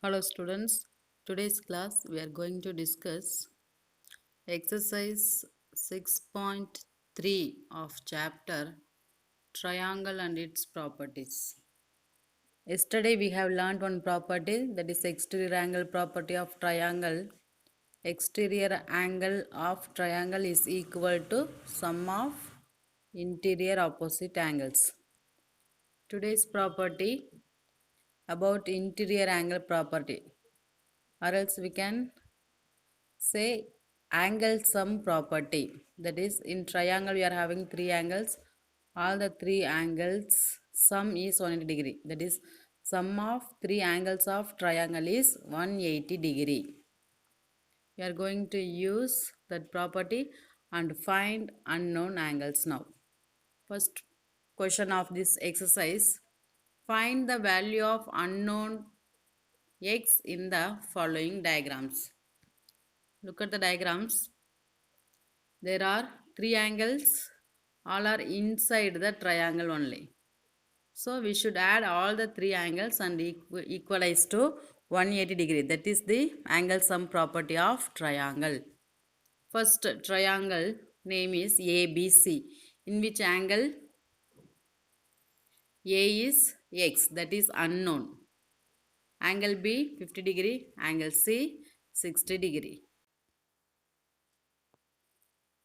Hello students, today's class we are going to discuss exercise 6.3 of chapter Triangle and its properties. Yesterday we have learned one property, that is exterior angle property of triangle. Exterior angle of triangle is equal to sum of interior opposite angles. Today's property about interior angle property, or else we can say angle sum property. That is, in triangle we are having three angles. All the three angles sum is 180 degree. That is, sum of three angles of triangle is 180 degree. We are going to use that property and find unknown angles now. First question of this exercise: find the value of unknown x in the following diagrams. Look at the diagrams. There are three angles, all are inside the triangle only. So we should add all the three angles and equalize to 180 degree. That is the angle sum property of triangle. First triangle name is ABC. In which angle? A is X, that is unknown. Angle B 50 degree, angle C 60 degree.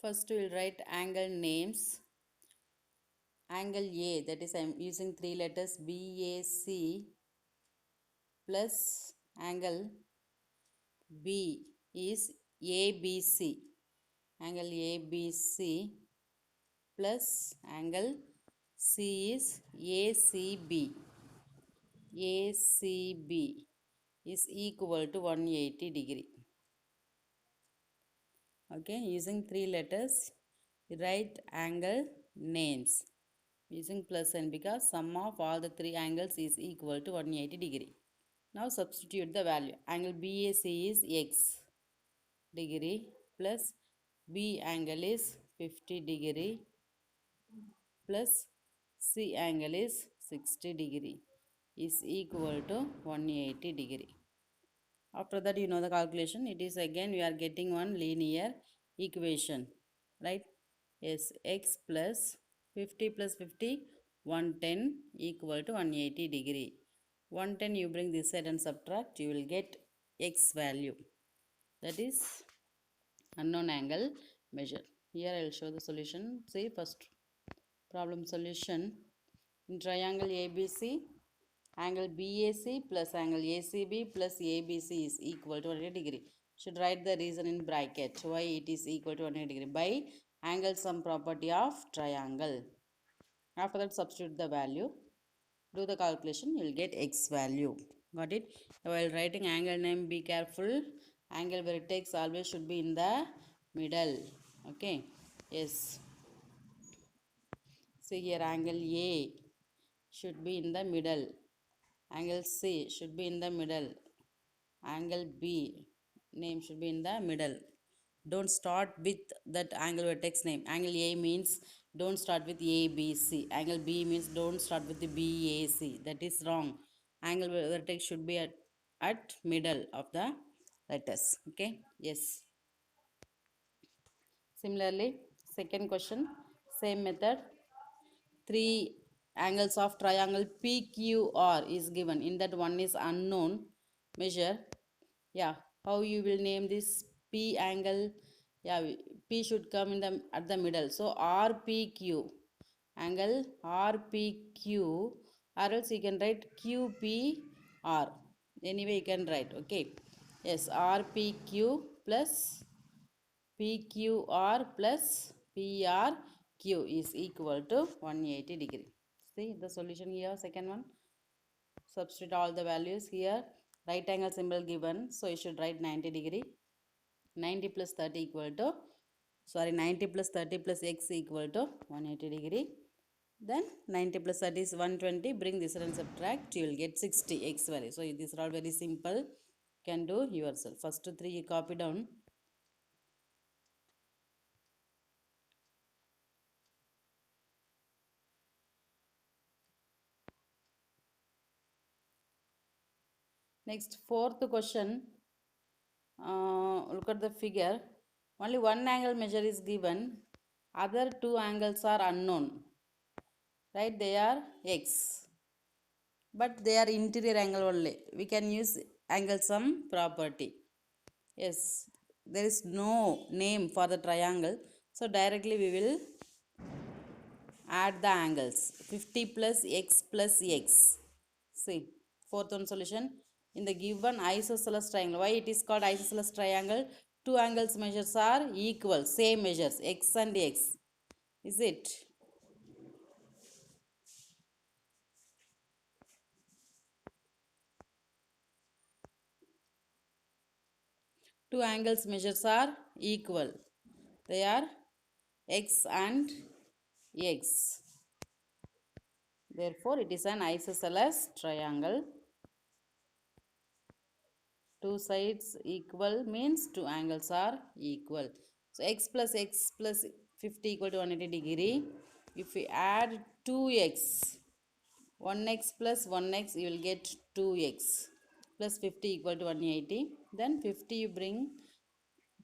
First we will write angle names. Angle A, that is I am using three letters BAC, plus angle B is ABC. Angle ABC plus angle C is ACB. ACB is equal to 180 degree. Okay, using three letters, write angle names using plus n because sum of all the three angles is equal to 180 degree. Now substitute the value. Angle BAC is x degree plus B angle is 50 degree plus C angle is 60 degree is equal to 180 degree. After that, you know the calculation. It is again we are getting one linear equation, right? Yes, x plus 50 plus 50, 110 equal to 180 degree. 110 you bring this side and subtract, you will get x value. That is unknown angle measure. Here I will show the solution. See first problem solution. In triangle ABC, angle BAC plus angle ACB plus ABC is equal to 180 degree. Should write the reason in bracket why it is equal to 180 degree by angle sum property of triangle. After that substitute the value. Do the calculation, you will get x value. Got it? While writing angle name, be careful. Angle vertex always should be in the middle. Okay. Yes. See here, angle A should be in the middle. Angle C should be in the middle. Angle B name should be in the middle. Don't start with that angle vertex name. Angle A means don't start with ABC. Angle B means don't start with the BAC. That is wrong. Angle vertex should be at middle of the letters. Okay. Yes. Similarly, second question, same method. Three angles of triangle PQR is given. In that one is unknown measure. Yeah, how you will name this P angle? Yeah, P should come in the at the middle. So RPQ, angle RPQ, or else you can write QPR. Anyway, you can write. Okay. Yes, RPQ plus PQR plus PRQ is equal to 180 degree. See the solution here, second one. Substitute all the values here. Right angle symbol given, so you should write 90 degree. 90 plus 30 equal to, 90 plus 30 plus x equal to 180 degree. Then 90 plus 30 is 120. Bring this and subtract, you will get 60 x value. So these are all very simple. Can do yourself. First three you copy down. Next, fourth question. Look at the figure. Only one angle measure is given. Other two angles are unknown. Right? They are x. But they are interior angle only. We can use angle sum property. Yes. There is no name for the triangle. So directly we will add the angles. 50 plus x plus x. See, fourth one solution. In the given isosceles triangle, why it is called isosceles triangle? Two angles measures are equal, same measures, x and x. Is it? Two angles measures are equal. They are x and x. Therefore, it is an isosceles triangle. Two sides equal means two angles are equal. So, x plus 50 equal to 180 degree. If we add 2x, 1x plus 1x, you will get 2x plus 50 equal to 180. Then 50 you bring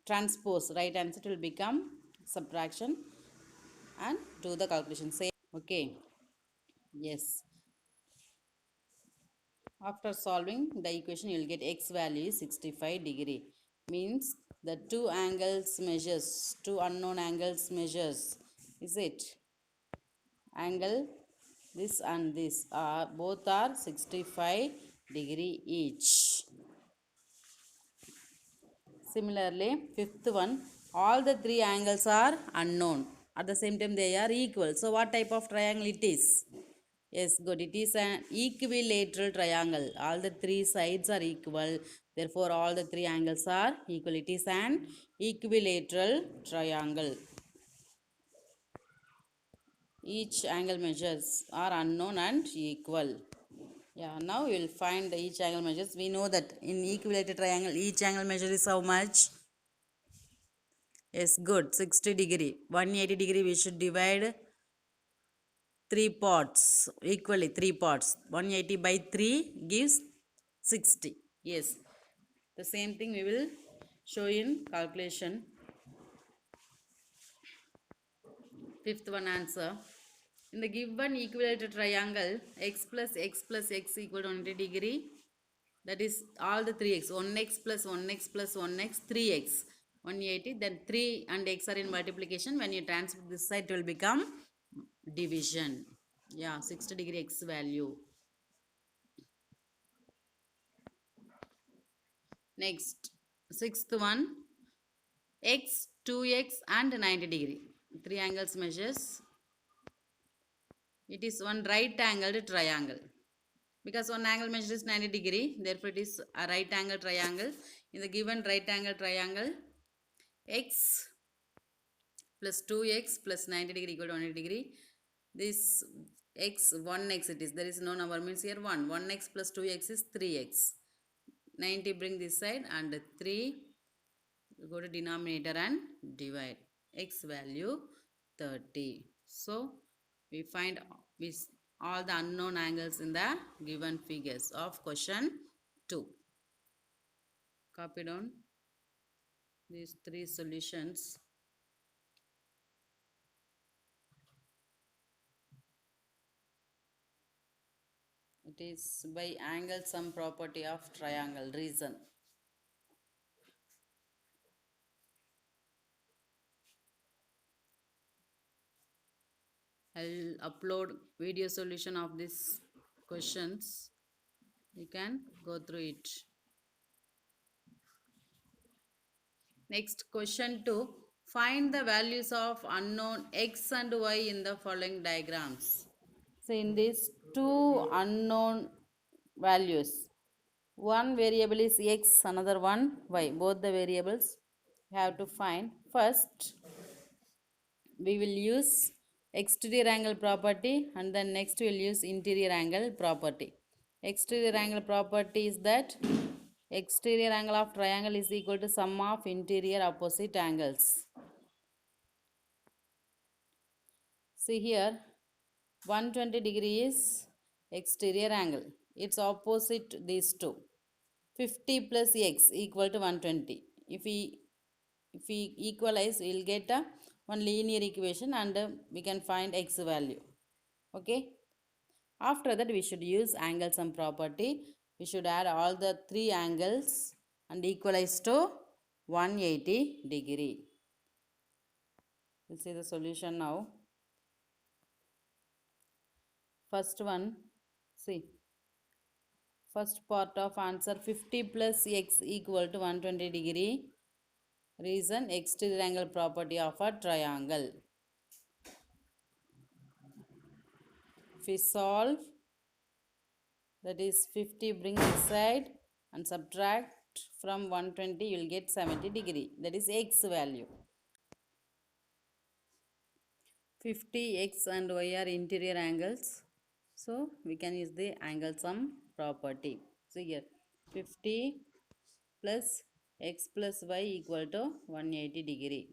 transpose, right answer will become subtraction and do the calculation. Same. Okay. Yes. After solving the equation, you will get x value is 65 degree. Means the two angles measures, two unknown angles measures. Is it? Angle this and this are both are 65 degree each. Similarly, fifth one, all the three angles are unknown. At the same time, they are equal. So, what type of triangle it is? Yes, good. It is an equilateral triangle. All the three sides are equal. Therefore, all the three angles are equal. It is an equilateral triangle. Each angle measures are unknown and equal. Yeah, now we will find each angle measures. We know that in equilateral triangle, each angle measure is how much? Yes, good. 60 degree. 180 degree we should divide three parts equally. Three parts. 180 by 3 gives 60. Yes. The same thing we will show in calculation. Fifth one answer. In the given equilateral triangle, x plus x equal to 180 degree. That is all the 3x. 1x plus 1x plus 1x, 3x. 180. Then 3 and x are in multiplication. When you transfer this side, it will become division. Yeah, 60 degree x value. Next, sixth one, x, 2x and 90 degree. Three angles measures. It is one right angled triangle. Because one angle measure is 90 degree, therefore it is a right angle triangle. In the given right angle triangle, x plus 2x plus 90 degree equal to 180 degree. This x, 1x it is. There is no number, means here 1. 1x plus 2x is 3x. 90 bring this side and 3 go to denominator and divide. X value 30. So, we find all the unknown angles in the given figures of question 2. Copy down these three solutions. It is by angle sum property of triangle reason. I'll upload video solution of these questions. You can go through it. Next, question 2. Find the values of unknown x and y in the following diagrams. So, in these two unknown values, one variable is x, another one y. Both the variables have to find. First, we will use exterior angle property and then next we will use interior angle property. Exterior angle property is that exterior angle of triangle is equal to sum of interior opposite angles. See here, 120 degree is exterior angle. It's opposite these two. 50 plus x equal to 120. If we equalize, we will get a one linear equation, and we can find x value. Okay. After that, we should use angle sum property. We should add all the three angles and equalize to 180 degree. We'll see the solution now. First one, see, first part of answer, 50 plus x equal to 120 degree. Reason, exterior angle property of a triangle. If we solve, that is 50, bring this side and subtract from 120, you will get 70 degree. That is x value. 50, x and y are interior angles. So we can use the angle sum property. So here 50 plus x plus y equal to 180 degree.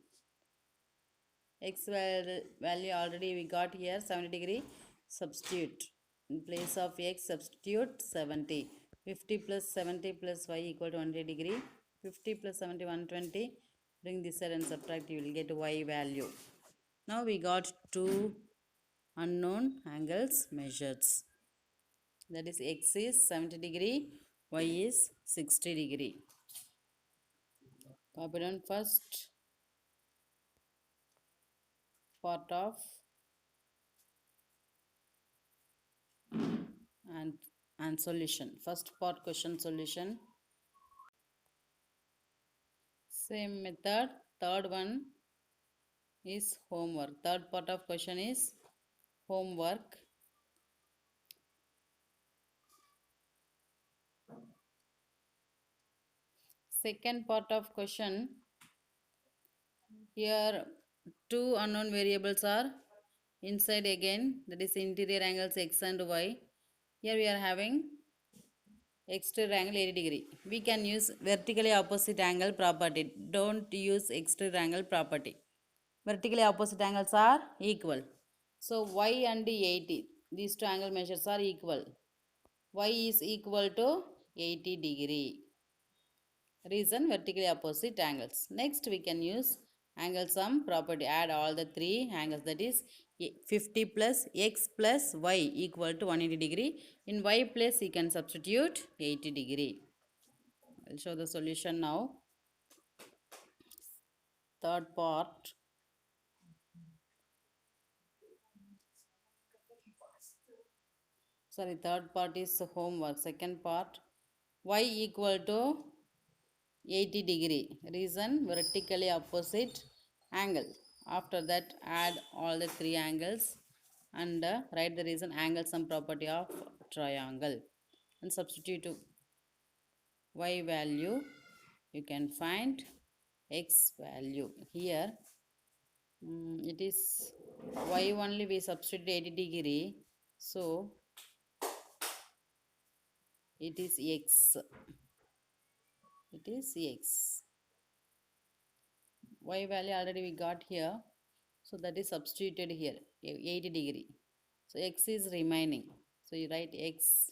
X value already we got here 70 degree. Substitute. In place of x, substitute 70. 50 plus 70 plus y equal to 180 degree. 50 plus 70, 120. Bring this side and subtract, you will get y value. Now we got two unknown angles measured. That is, x is 70 degree, y is 60 degree. Copy down first part of and solution. First part question solution. Same method. Third one is homework. Third part of question is homework. Second part of question. Here two unknown variables are inside again, that is interior angles x and y. Here we are having exterior angle 80 degree. We can use vertically opposite angle property. Don't use exterior angle property. Vertically opposite angles are equal. So y and 80, these two angle measures are equal. Y is equal to 80 degree. Reason, vertically opposite angles. Next we can use angle sum property. Add all the three angles, that is 50 plus x plus y equal to 180 degree. In y place you can substitute 80 degree. I'll show the solution now. Third part. Third part is homework. Second part, y equal to 80 degree. Reason, vertically opposite angle. After that, add all the three angles and write the reason, angle sum property of triangle, and substitute y value. You can find x value. Here it is y only, we substitute 80 degree, so it is x. It is x. Y value already we got here, so that is substituted here, 80 degree. So x is remaining, so you write x.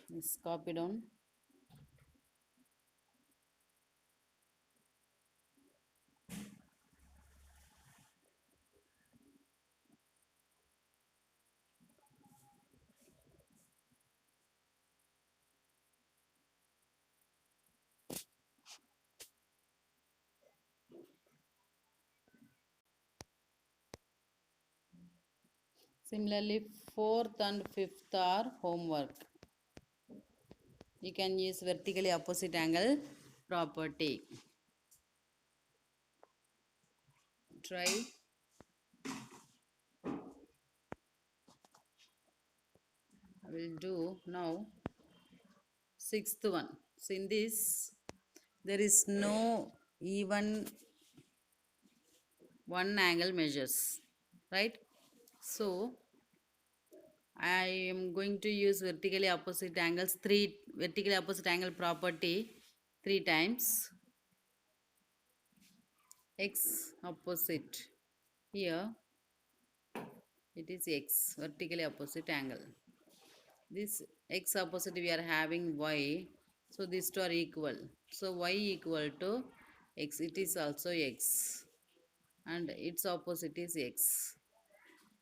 Let's copy down. Similarly, fourth and fifth are homework. You can use vertically opposite angle property. Try. I will do now sixth one. So in this, there is no even one angle measures, right? So I am going to use vertically opposite angles, three vertically opposite angle property 3 times. X opposite, here it is x, vertically opposite angle. this x opposite we are having y, so these two are equal, so y equal to x, it is also x, and its opposite is x.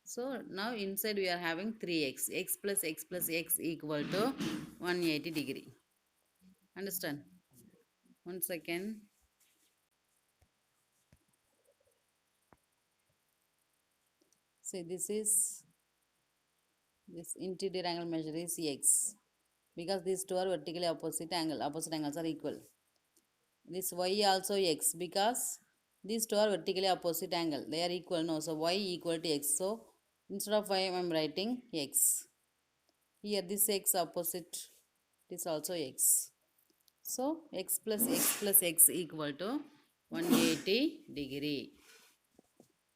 So now inside we are having 3x, x plus x plus x equal to 180 degree. Understand? One second. See, this interior angle measure is x, because these two are vertically opposite angles are equal. This y also x, because these two are vertically opposite angle, they are equal. No, so y equal to x, so instead of y I am writing x. Here this x opposite, this also x, so x plus x equal to 180 degree.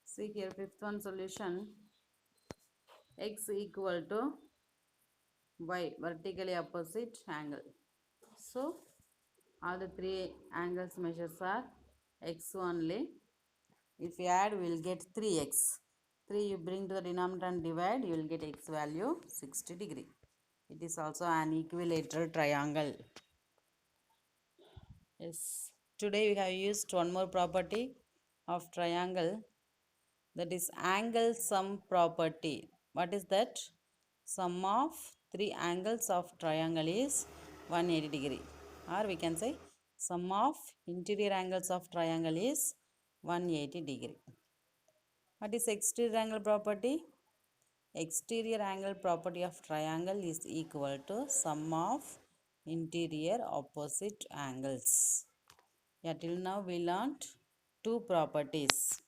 See here, fifth one solution, x equal to y, vertically opposite angle. So all the three angles measures are x only. If you add, we will get 3x. 3 you bring to the denominator and divide, you will get x value 60 degree. It is also an equilateral triangle. Yes. Today we have used one more property of triangle, that is angle sum property. What is that? Sum of three angles of triangle is 180 degree, or we can say sum of interior angles of triangle is 180 degree. What is exterior angle property? Exterior angle property of triangle is equal to sum of interior opposite angles. Yeah, till now we learnt two properties.